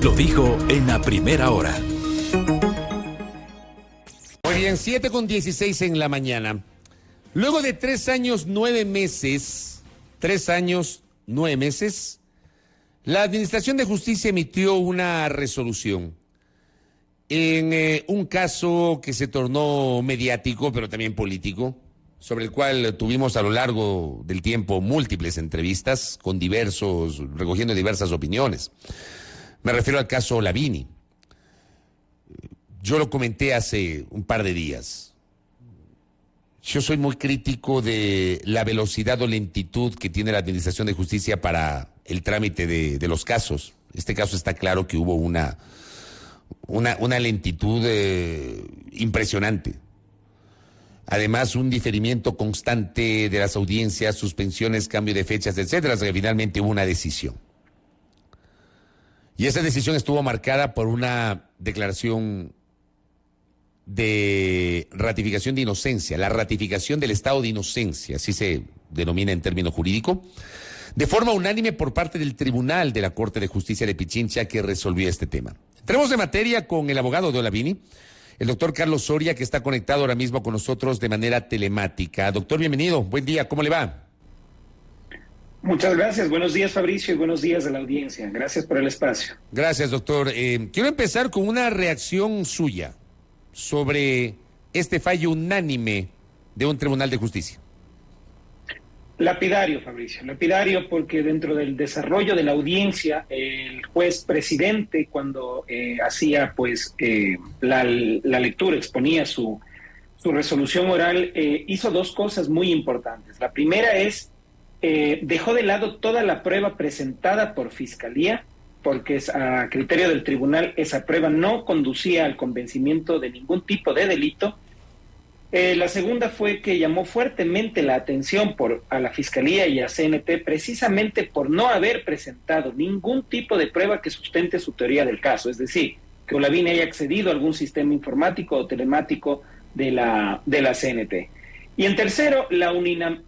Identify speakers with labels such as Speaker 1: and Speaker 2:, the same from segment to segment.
Speaker 1: lo dijo en la primera hora.
Speaker 2: Muy bien, 7:16 en la mañana. Luego de 3 años, 9 meses, la Administración de Justicia emitió una resolución en un caso que se tornó mediático, pero también político, sobre el cual tuvimos a lo largo del tiempo múltiples entrevistas recogiendo diversas opiniones. Me refiero al caso Olavini. Yo lo comenté hace un par de días. Yo soy muy crítico de la velocidad o lentitud que tiene la Administración de Justicia para el trámite de los casos. Este caso está claro que hubo una lentitud impresionante. Además, un diferimiento constante de las audiencias, suspensiones, cambio de fechas, etcétera, hasta que finalmente hubo una decisión. Y esa decisión estuvo marcada por una declaración de ratificación de inocencia, la ratificación del estado de inocencia, así se denomina en término jurídico, de forma unánime por parte del Tribunal de la Corte de Justicia de Pichincha que resolvió este tema. Entremos en materia con el abogado de Olavini, el doctor Carlos Soria, que está conectado ahora mismo con nosotros de manera telemática. Doctor, bienvenido, buen día, ¿cómo le va?
Speaker 3: Muchas gracias, buenos días Fabricio y buenos días a la audiencia, gracias por el espacio.
Speaker 2: Gracias, doctor. Quiero empezar con una reacción suya sobre este fallo unánime de un tribunal de justicia.
Speaker 3: Lapidario, Fabricio, lapidario, porque dentro del desarrollo de la audiencia, el juez presidente, cuando hacía la lectura, exponía su resolución oral, hizo dos cosas muy importantes. La primera es, dejó de lado toda la prueba presentada por Fiscalía, porque a criterio del tribunal esa prueba no conducía al convencimiento de ningún tipo de delito. La segunda fue que llamó fuertemente la atención a la Fiscalía y a CNP precisamente por no haber presentado ningún tipo de prueba que sustente su teoría del caso, es decir, que Olavini haya accedido a algún sistema informático o telemático de la CNT. Y en tercero, la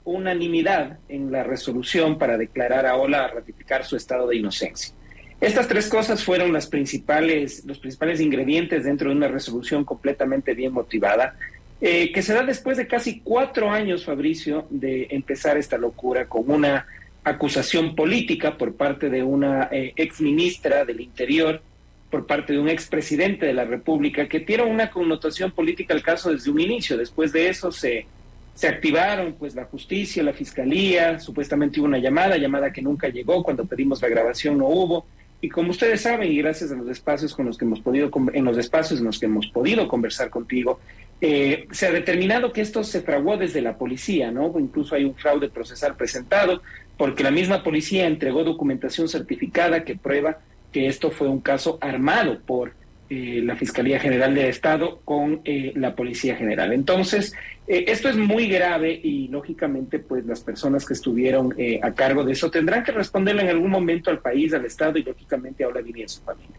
Speaker 3: unanimidad en la resolución para declarar a Ola a ratificar su estado de inocencia. Estas tres cosas fueron los principales ingredientes dentro de una resolución completamente bien motivada, que se da después de casi 4 años, Fabricio, de empezar esta locura con una acusación política por parte de una exministra del Interior, por parte de un expresidente de la República, que tiene una connotación política al caso desde un inicio. Después de eso se activaron la justicia, la fiscalía, supuestamente hubo una llamada que nunca llegó, cuando pedimos la grabación no hubo, y como ustedes saben, y gracias a los espacios en los que hemos podido conversar contigo, se ha determinado que esto se fraguó desde la policía, ¿no? Incluso hay un fraude procesal presentado, porque la misma policía entregó documentación certificada que prueba que esto fue un caso armado por la Fiscalía General del Estado con la Policía General. Entonces, esto es muy grave y lógicamente las personas que estuvieron a cargo de eso tendrán que responderle en algún momento al país, al Estado y lógicamente a Olavini y a su familia.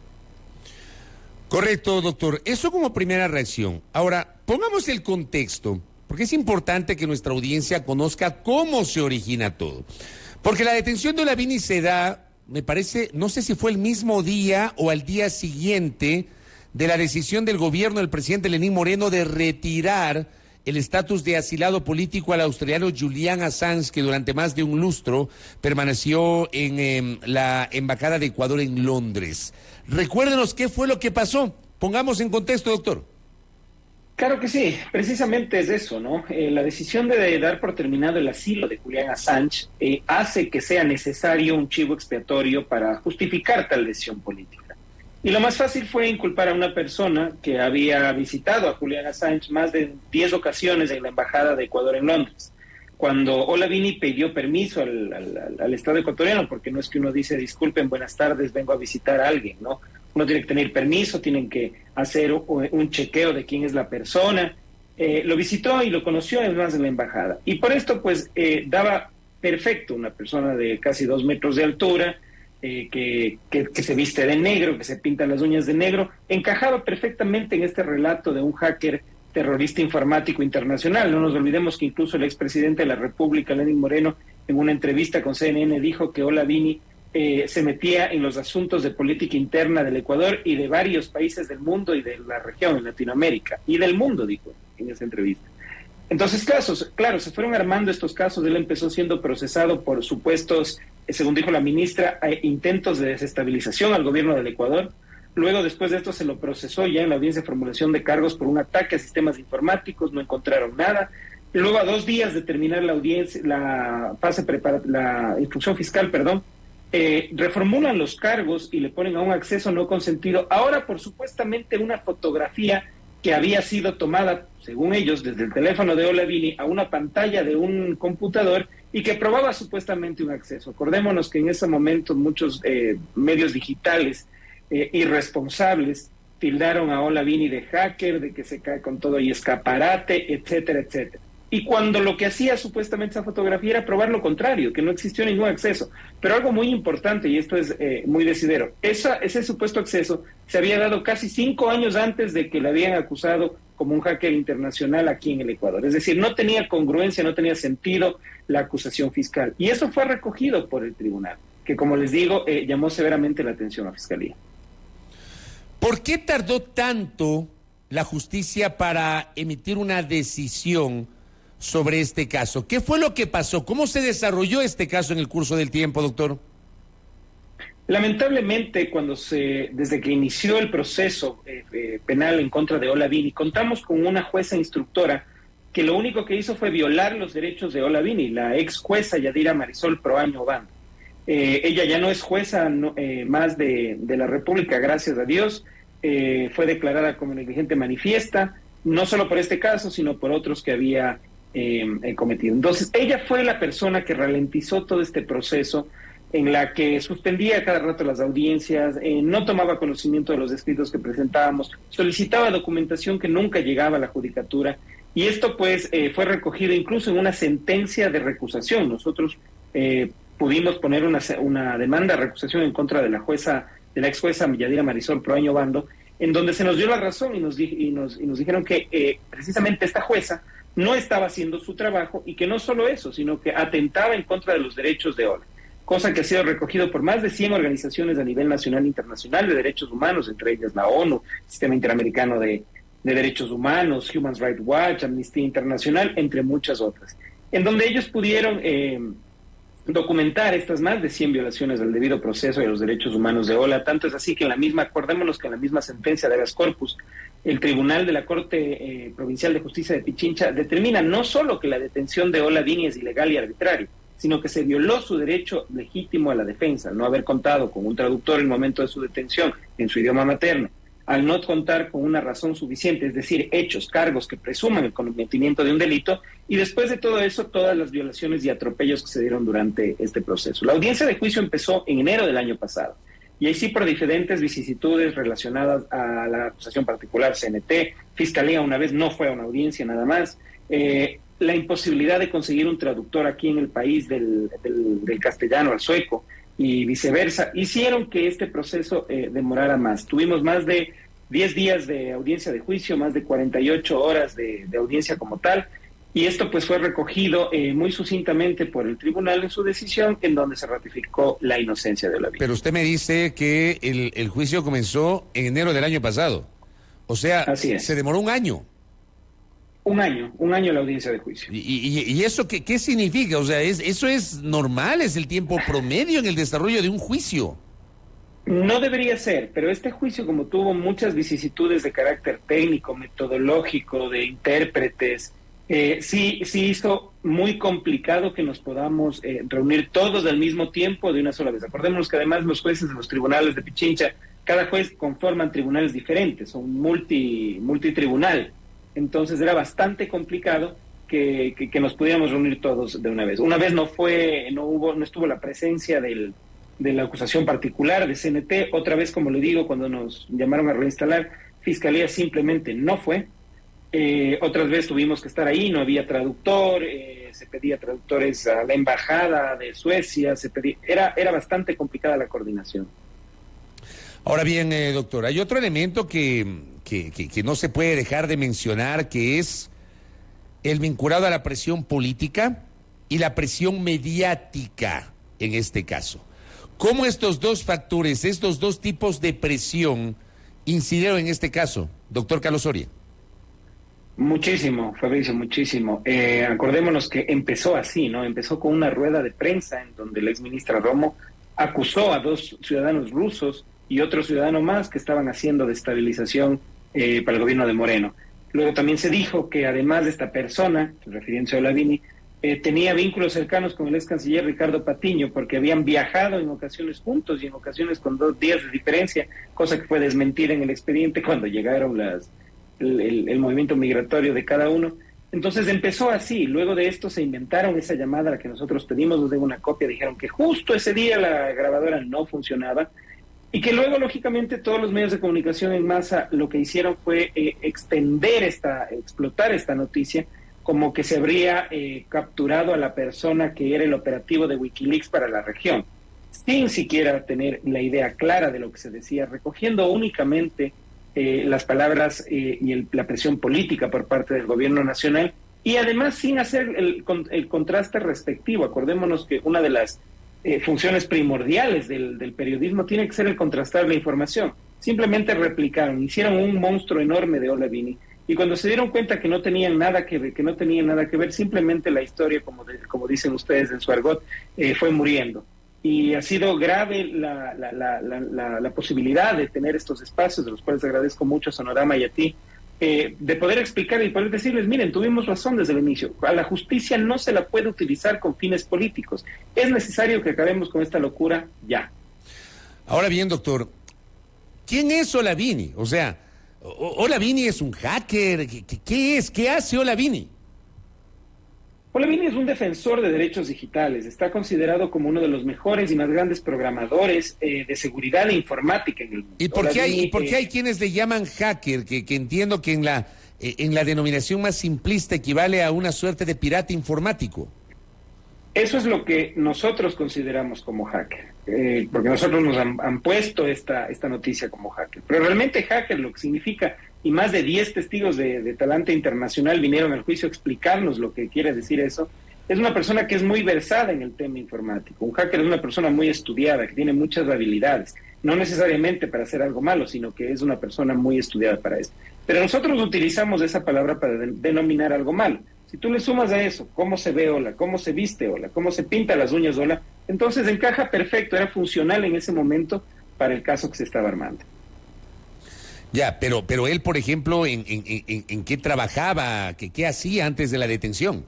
Speaker 2: Correcto, doctor. Eso como primera reacción. Ahora, pongamos el contexto, porque es importante que nuestra audiencia conozca cómo se origina todo. Porque la detención de Olavini se da, me parece, no sé si fue el mismo día o al día siguiente de la decisión del gobierno del presidente Lenín Moreno de retirar el estatus de asilado político al australiano Julian Assange, que durante más de un lustro permaneció en la Embajada de Ecuador en Londres. Recuérdenos qué fue lo que pasó. Pongamos en contexto, doctor.
Speaker 3: Claro que sí, precisamente es eso, ¿no? La decisión de dar por terminado el asilo de Julian Assange hace que sea necesario un chivo expiatorio para justificar tal decisión política. Y lo más fácil fue inculpar a una persona que había visitado a Julian Assange más de 10 ocasiones en la Embajada de Ecuador en Londres. Cuando Olavini pidió permiso al Estado ecuatoriano, porque no es que uno dice, disculpen, buenas tardes, vengo a visitar a alguien, ¿no? Uno tiene que tener permiso, tienen que hacer un chequeo de quién es la persona. Lo visitó y lo conoció en más de la embajada. Y por esto, daba perfecto una persona de casi 2 metros de altura, que se viste de negro, que se pinta las uñas de negro, encajaba perfectamente en este relato de un hacker terrorista informático internacional. No nos olvidemos que incluso el expresidente de la República, Lenín Moreno, en una entrevista con CNN dijo que Olavini se metía en los asuntos de política interna del Ecuador y de varios países del mundo y de la región, en Latinoamérica, y del mundo, dijo en esa entrevista. Entonces, claro, se fueron armando estos casos. Él empezó siendo procesado por supuestos, según dijo la ministra, intentos de desestabilización al gobierno del Ecuador. Luego, después de esto, se lo procesó ya en la audiencia de formulación de cargos por un ataque a sistemas informáticos, no encontraron nada. Luego, a 2 días de terminar la audiencia, la fase la instrucción fiscal, reformulan los cargos y le ponen a un acceso no consentido. Ahora, por supuestamente una fotografía que había sido tomada, según ellos, desde el teléfono de Olavini a una pantalla de un computador y que probaba supuestamente un acceso. Acordémonos que en ese momento muchos medios digitales irresponsables tildaron a Olavini de hacker, de que se cae con todo y escaparate, etcétera, etcétera. Y cuando lo que hacía supuestamente esa fotografía era probar lo contrario, que no existió ningún acceso. Pero algo muy importante, y esto es muy decidero, ese supuesto acceso se había dado casi 5 años antes de que le habían acusado como un hacker internacional aquí en el Ecuador. Es decir, no tenía congruencia, no tenía sentido la acusación fiscal. Y eso fue recogido por el tribunal, que como les digo, llamó severamente la atención a la Fiscalía.
Speaker 2: ¿Por qué tardó tanto la justicia para emitir una decisión sobre este caso? ¿Qué fue lo que pasó? ¿Cómo se desarrolló este caso en el curso del tiempo, doctor?
Speaker 3: Lamentablemente, desde que inició el proceso penal en contra de Olavini, contamos con una jueza instructora que lo único que hizo fue violar los derechos de Olavini, la ex jueza Yadira Marisol Proaño Obando. Ella ya no es jueza más de la República, gracias a Dios. Fue declarada como negligente manifiesta, no solo por este caso, sino por otros que había cometido. Entonces, ella fue la persona que ralentizó todo este proceso, en la que suspendía cada rato las audiencias, no tomaba conocimiento de los escritos que presentábamos, solicitaba documentación que nunca llegaba a la judicatura, y esto pues fue recogido incluso en una sentencia de recusación. Nosotros pudimos poner una demanda de recusación en contra de la ex jueza Yadira Marisol Proaño Obando, en donde se nos dio la razón y nos dijeron que precisamente esta jueza no estaba haciendo su trabajo, y que no solo eso, sino que atentaba en contra de los derechos de Ola, cosa que ha sido recogido por más de 100 organizaciones a nivel nacional e internacional de derechos humanos, entre ellas la ONU, Sistema Interamericano de Derechos Humanos, Human Rights Watch, Amnistía Internacional, entre muchas otras, en donde ellos pudieron documentar estas más de 100 violaciones del debido proceso y a los derechos humanos de Ola. Tanto es así que acordémonos que en la misma sentencia de habeas corpus, el Tribunal de la Corte Provincial de Justicia de Pichincha determina no solo que la detención de Olavini es ilegal y arbitraria, sino que se violó su derecho legítimo a la defensa, al no haber contado con un traductor en el momento de su detención en su idioma materno, al no contar con una razón suficiente, es decir, hechos, cargos que presuman el cometimiento de un delito, y después de todo eso, todas las violaciones y atropellos que se dieron durante este proceso. La audiencia de juicio empezó en enero del año pasado, y ahí sí por diferentes vicisitudes relacionadas a la acusación particular, CNT, Fiscalía una vez no fue a una audiencia nada más, la imposibilidad de conseguir un traductor aquí en el país del castellano al sueco y viceversa, hicieron que este proceso demorara más. Tuvimos más de 10 días de audiencia de juicio, más de 48 horas de audiencia como tal, y esto pues fue recogido muy sucintamente por el tribunal en su decisión, en donde se ratificó la inocencia de Olavini.
Speaker 2: Pero usted me dice que el juicio comenzó en enero del año pasado, o sea, se demoró un año.
Speaker 3: Un año la audiencia de juicio.
Speaker 2: ¿Y eso qué significa? O sea, ¿eso es normal? ¿Es el tiempo promedio en el desarrollo de un juicio?
Speaker 3: No debería ser, pero este juicio, como tuvo muchas vicisitudes de carácter técnico, metodológico, de intérpretes, sí hizo muy complicado que nos podamos reunir todos al mismo tiempo de una sola vez. Acordémonos que además los jueces de los tribunales de Pichincha, cada juez conforman tribunales diferentes, son multitribunal. Entonces era bastante complicado que nos pudiéramos reunir todos de una vez. Una vez no estuvo la presencia de la acusación particular de CNT. Otra vez, como le digo, cuando nos llamaron a reinstalar, Fiscalía simplemente no fue. Otras veces tuvimos que estar ahí, no había traductor, se pedía traductores a la embajada de Suecia, era bastante complicada la coordinación.
Speaker 2: Ahora bien, doctor, hay otro elemento que no se puede dejar de mencionar, que es el vinculado a la presión política y la presión mediática en este caso. ¿Cómo estos dos factores, estos dos tipos de presión incidieron en este caso, doctor Carlos Soria?
Speaker 3: Muchísimo, Fabricio, muchísimo. Acordémonos que empezó así, ¿no? Empezó con una rueda de prensa en donde la exministra Romo acusó a 2 ciudadanos rusos y otro ciudadano más que estaban haciendo destabilización para el gobierno de Moreno. Luego también se dijo que además de esta persona, refiriéndose a Olavini, tenía vínculos cercanos con el ex canciller Ricardo Patiño porque habían viajado en ocasiones juntos y en ocasiones con 2 días de diferencia, cosa que fue desmentir en el expediente cuando llegaron el movimiento migratorio de cada uno. Entonces empezó así, luego de esto se inventaron esa llamada a la que nosotros pedimos, nos den una copia, dijeron que justo ese día la grabadora no funcionaba y que luego lógicamente todos los medios de comunicación en masa lo que hicieron fue explotar esta noticia como que se habría capturado a la persona que era el operativo de Wikileaks para la región, sin siquiera tener la idea clara de lo que se decía, recogiendo únicamente las palabras y la presión política por parte del gobierno nacional y además sin hacer el contraste respectivo. Acordémonos que una de las funciones primordiales del periodismo tiene que ser el contrastar la información. Simplemente replicaron, hicieron un monstruo enorme de Olavini y cuando se dieron cuenta que no tenían nada que ver, simplemente la historia, como dicen ustedes en su argot, fue muriendo. Y ha sido grave la posibilidad de tener estos espacios, de los cuales agradezco mucho a Sonorama y a ti, de poder explicar y poder decirles, miren, tuvimos razón desde el inicio, a la justicia no se la puede utilizar con fines políticos, es necesario que acabemos con esta locura ya.
Speaker 2: Ahora bien, doctor, ¿quién es Olavini? O sea, ¿Olavini es un hacker? ¿Qué es? ¿Qué hace Olavini?
Speaker 3: Olavini es un defensor de derechos digitales, está considerado como uno de los mejores y más grandes programadores de seguridad e informática en el mundo.
Speaker 2: ¿Y por qué hay quienes le llaman hacker, que entiendo que en la denominación más simplista equivale a una suerte de pirata informático?
Speaker 3: Eso es lo que nosotros consideramos como hacker, porque nosotros nos han puesto esta noticia como hacker. Pero realmente hacker lo que significa, y más de 10 testigos de talante internacional vinieron al juicio a explicarnos lo que quiere decir eso, es una persona que es muy versada en el tema informático. Un hacker es una persona muy estudiada, que tiene muchas habilidades, no necesariamente para hacer algo malo, sino que es una persona muy estudiada para esto. Pero nosotros utilizamos esa palabra para denominar algo malo. Si tú le sumas a eso, cómo se ve Ola, cómo se viste Ola, cómo se pinta las uñas Ola, entonces encaja perfecto, era funcional en ese momento para el caso que se estaba armando.
Speaker 2: Ya, pero él, por ejemplo, ¿en qué trabajaba? ¿Qué hacía antes de la detención?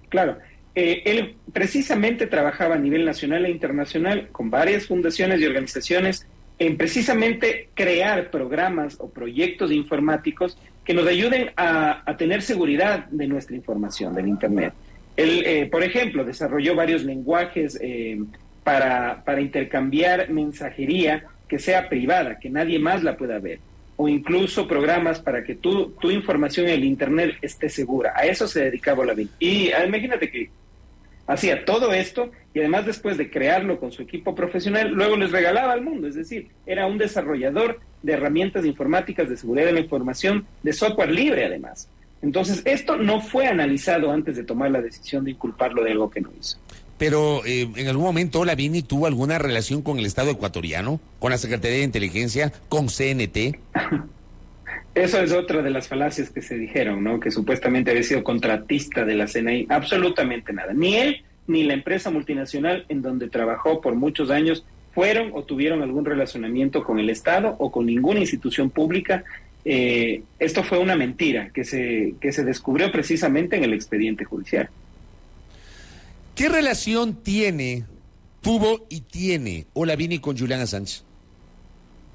Speaker 3: Claro, él precisamente trabajaba a nivel nacional e internacional con varias fundaciones y organizaciones en precisamente crear programas o proyectos informáticos que nos ayuden a tener seguridad de nuestra información, del Internet. Él, por ejemplo, desarrolló varios lenguajes para intercambiar mensajería que sea privada, que nadie más la pueda ver, o incluso programas para que tu información en el Internet esté segura. A eso se dedicaba Olavini. Y imagínate que hacía todo esto y además después de crearlo con su equipo profesional, luego les regalaba al mundo, es decir, era un desarrollador de herramientas informáticas de seguridad de la información, de software libre además. Entonces, esto no fue analizado antes de tomar la decisión de inculparlo de algo que no hizo.
Speaker 2: Pero en algún momento Olavini tuvo alguna relación con el Estado ecuatoriano, con la Secretaría de Inteligencia, con CNT.
Speaker 3: Eso es otra de las falacias que se dijeron, ¿no? Que supuestamente había sido contratista de la CNI. Absolutamente nada. Ni él ni la empresa multinacional en donde trabajó por muchos años fueron o tuvieron algún relacionamiento con el Estado o con ninguna institución pública. Esto fue una mentira que se descubrió precisamente en el expediente judicial.
Speaker 2: ¿Qué relación tuvo y tiene Olavini con Julián Assange?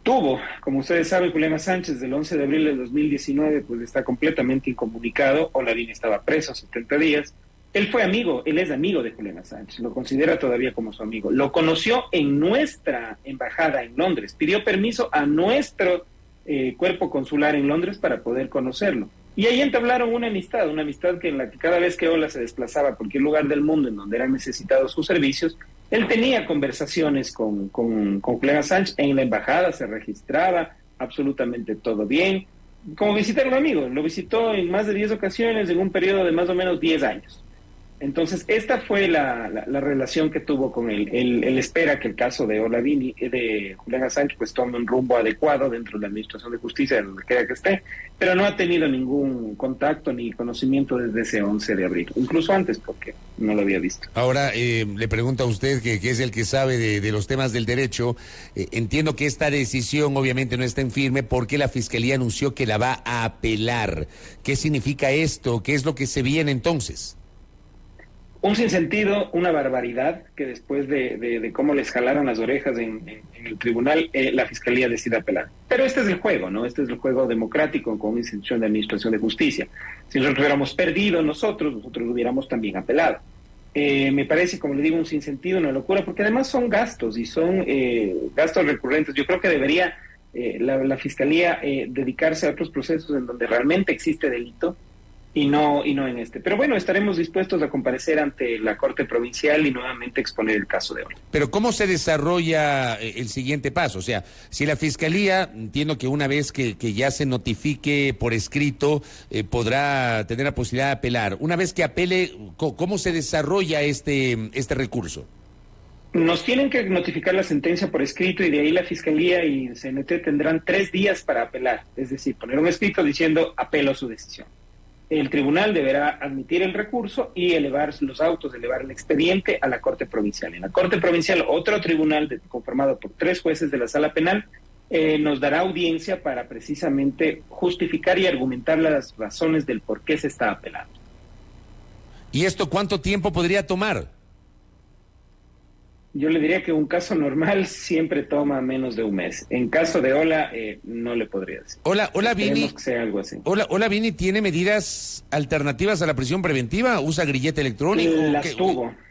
Speaker 3: Tuvo, como ustedes saben, Julián Assange desde el 11 de abril de 2019 pues está completamente incomunicado. Olavini estaba preso 70 días. Él es amigo de Julián Assange, lo considera todavía como su amigo. Lo conoció en nuestra embajada en Londres, pidió permiso a nuestro cuerpo consular en Londres para poder conocerlo. Y ahí entablaron una amistad en la que cada vez que Ola se desplazaba a cualquier lugar del mundo en donde eran necesitados sus servicios, él tenía conversaciones con Julián Assange en la embajada, se registraba absolutamente todo bien, como visitar a un amigo. Lo visitó en más de 10 ocasiones en un periodo de más o menos 10 años. Entonces, esta fue la relación que tuvo con él. Él espera que el caso de Olavini, de Julián Assange, pues tome un rumbo adecuado dentro de la Administración de Justicia, donde quiera que esté, pero no ha tenido ningún contacto ni conocimiento desde ese 11 de abril, incluso antes, porque no lo había visto.
Speaker 2: Ahora, le pregunto a usted, que es el que sabe de los temas del derecho, entiendo que esta decisión obviamente no está en firme porque la Fiscalía anunció que la va a apelar. ¿Qué significa esto? ¿Qué es lo que se viene entonces?
Speaker 3: Un sinsentido, una barbaridad, que después de cómo les jalaron las orejas en el tribunal, la Fiscalía decide apelar. Pero este es el juego, ¿no? Este es el juego democrático con una institución de administración de justicia. Si nosotros hubiéramos perdido nosotros hubiéramos también apelado. Me parece, como le digo, un sinsentido, una locura, porque además son gastos y son gastos recurrentes. Yo creo que debería la Fiscalía dedicarse a otros procesos en donde realmente existe delito, y no en este. Pero bueno, estaremos dispuestos a comparecer ante la Corte Provincial y nuevamente exponer el caso de hoy.
Speaker 2: Pero ¿cómo se desarrolla el siguiente paso? O sea, si la Fiscalía, entiendo que una vez que ya se notifique por escrito, podrá tener la posibilidad de apelar. Una vez que apele, ¿cómo se desarrolla este recurso?
Speaker 3: Nos tienen que notificar la sentencia por escrito y de ahí la Fiscalía y el CNT tendrán 3 días para apelar. Es decir, poner un escrito diciendo apelo a su decisión. El tribunal deberá admitir el recurso y elevar los autos, elevar el expediente a la Corte Provincial. En la Corte Provincial, otro tribunal conformado por 3 jueces de la Sala Penal nos dará audiencia para precisamente justificar y argumentar las razones del por qué se está apelando.
Speaker 2: ¿Y esto cuánto tiempo podría tomar?
Speaker 3: Yo le diría que un caso normal siempre toma menos de un mes. En caso de Ola, no le podría decir.
Speaker 2: Olavini,
Speaker 3: que sea algo así.
Speaker 2: Olavini tiene medidas alternativas a la prisión preventiva, usa grillete electrónico.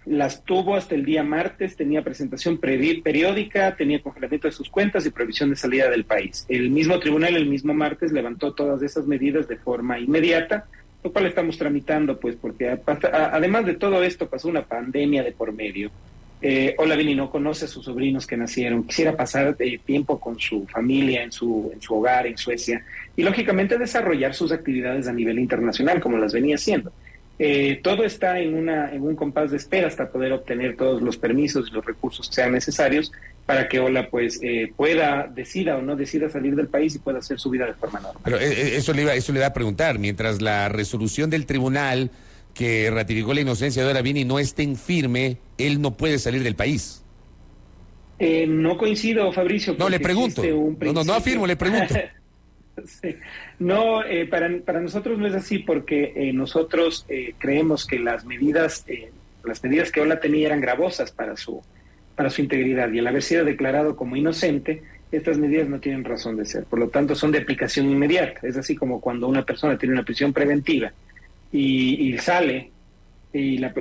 Speaker 3: Las tuvo hasta el día martes, tenía presentación periódica, tenía congelamiento de sus cuentas y prohibición de salida del país. El mismo tribunal el mismo martes levantó todas esas medidas de forma inmediata, lo cual estamos tramitando, pues, porque además de todo esto pasó una pandemia de por medio. Olavini no conoce a sus sobrinos que nacieron, quisiera pasar tiempo con su familia en su hogar en Suecia y lógicamente desarrollar sus actividades a nivel internacional como las venía haciendo. Todo está en un compás de espera hasta poder obtener todos los permisos y los recursos que sean necesarios para que Ola pues decida o no decida salir del país y pueda hacer su vida de forma normal.
Speaker 2: Pero eso le iba a preguntar, mientras la resolución del tribunal que ratificó la inocencia de Olavini no esté en firme, él no puede salir del país.
Speaker 3: No coincido, Fabricio.
Speaker 2: No, le pregunto. No afirmo, le pregunto.
Speaker 3: Sí. No, para nosotros no es así porque nosotros creemos que las medidas que Ola tenía eran gravosas para su integridad y al haber sido declarado como inocente, estas medidas no tienen razón de ser. Por lo tanto, son de aplicación inmediata. Es así como cuando una persona tiene una prisión preventiva y sale y la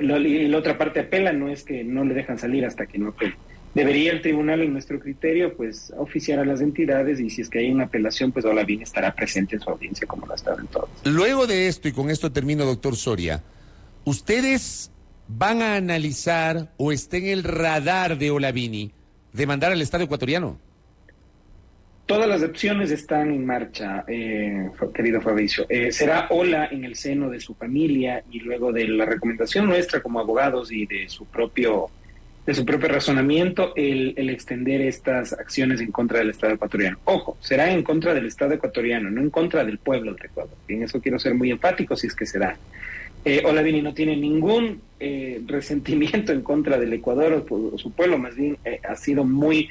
Speaker 3: otra parte apela, no es que no le dejan salir hasta que no apele. Debería el tribunal, en nuestro criterio, pues oficiar a las entidades y si es que hay una apelación, pues Olavini estará presente en su audiencia como lo ha estado en todos.
Speaker 2: Luego de esto, y con esto termino, doctor Soria, ¿ustedes van a analizar o está en el radar de Olavini demandar al Estado ecuatoriano?
Speaker 3: Todas las opciones están en marcha, querido Fabricio. Será Ola en el seno de su familia y luego de la recomendación nuestra como abogados y de su propio razonamiento el extender estas acciones en contra del Estado ecuatoriano. Ojo, será en contra del Estado ecuatoriano, no en contra del pueblo de Ecuador. Y en eso quiero ser muy enfático si es que se da. Olavini no tiene ningún resentimiento en contra del Ecuador o su pueblo, más bien ha sido muy...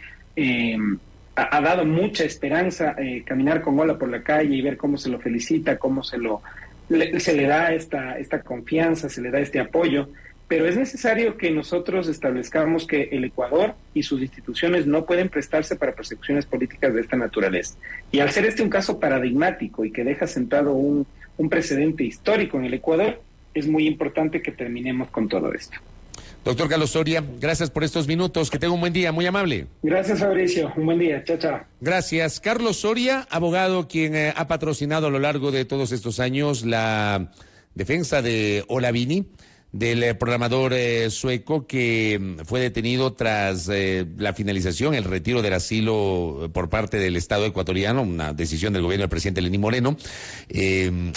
Speaker 3: ha dado mucha esperanza caminar con Ola por la calle y ver cómo se lo felicita, cómo se le da esta confianza, se le da este apoyo, pero es necesario que nosotros establezcamos que el Ecuador y sus instituciones no pueden prestarse para persecuciones políticas de esta naturaleza. Y al ser este un caso paradigmático y que deja sentado un precedente histórico en el Ecuador, es muy importante que terminemos con todo esto.
Speaker 2: Doctor Carlos Soria, gracias por estos minutos. Que tenga un buen día, muy amable.
Speaker 3: Gracias, Fabricio. Un buen día. Chao, chao.
Speaker 2: Gracias. Carlos Soria, abogado quien ha patrocinado a lo largo de todos estos años la defensa de Olavini, del programador sueco que fue detenido tras la finalización, el retiro del asilo por parte del Estado ecuatoriano, una decisión del gobierno del presidente Lenín Moreno,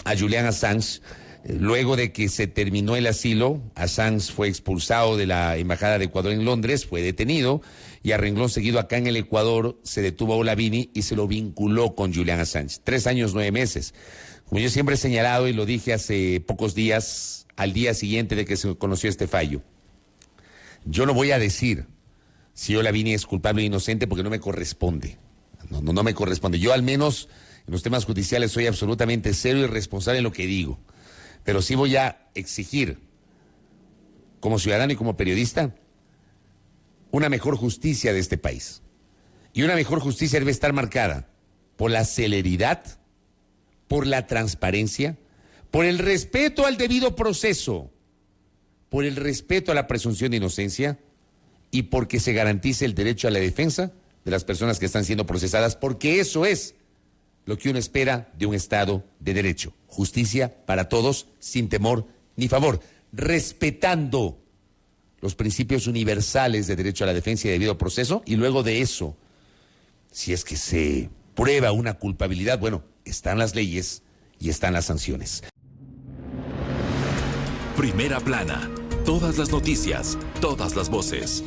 Speaker 2: a Julián Assange. Luego de que se terminó el asilo, Assange fue expulsado de la Embajada de Ecuador en Londres, fue detenido y a renglón seguido acá en el Ecuador se detuvo a Olavini y se lo vinculó con Julian Assange. 3 años, 9 meses. Como yo siempre he señalado y lo dije hace pocos días, al día siguiente de que se conoció este fallo, yo no voy a decir si Olavini es culpable o inocente porque no me corresponde. No me corresponde. Yo al menos en los temas judiciales soy absolutamente serio y responsable en lo que digo. Pero sí voy a exigir, como ciudadano y como periodista, una mejor justicia de este país. Y una mejor justicia debe estar marcada por la celeridad, por la transparencia, por el respeto al debido proceso, por el respeto a la presunción de inocencia y porque se garantice el derecho a la defensa de las personas que están siendo procesadas, porque eso es lo que uno espera de un Estado de Derecho. Justicia para todos, sin temor ni favor, respetando los principios universales de derecho a la defensa y debido proceso, y luego de eso, si es que se prueba una culpabilidad, bueno, están las leyes y están las sanciones.
Speaker 1: Primera plana. Todas las noticias, todas las voces.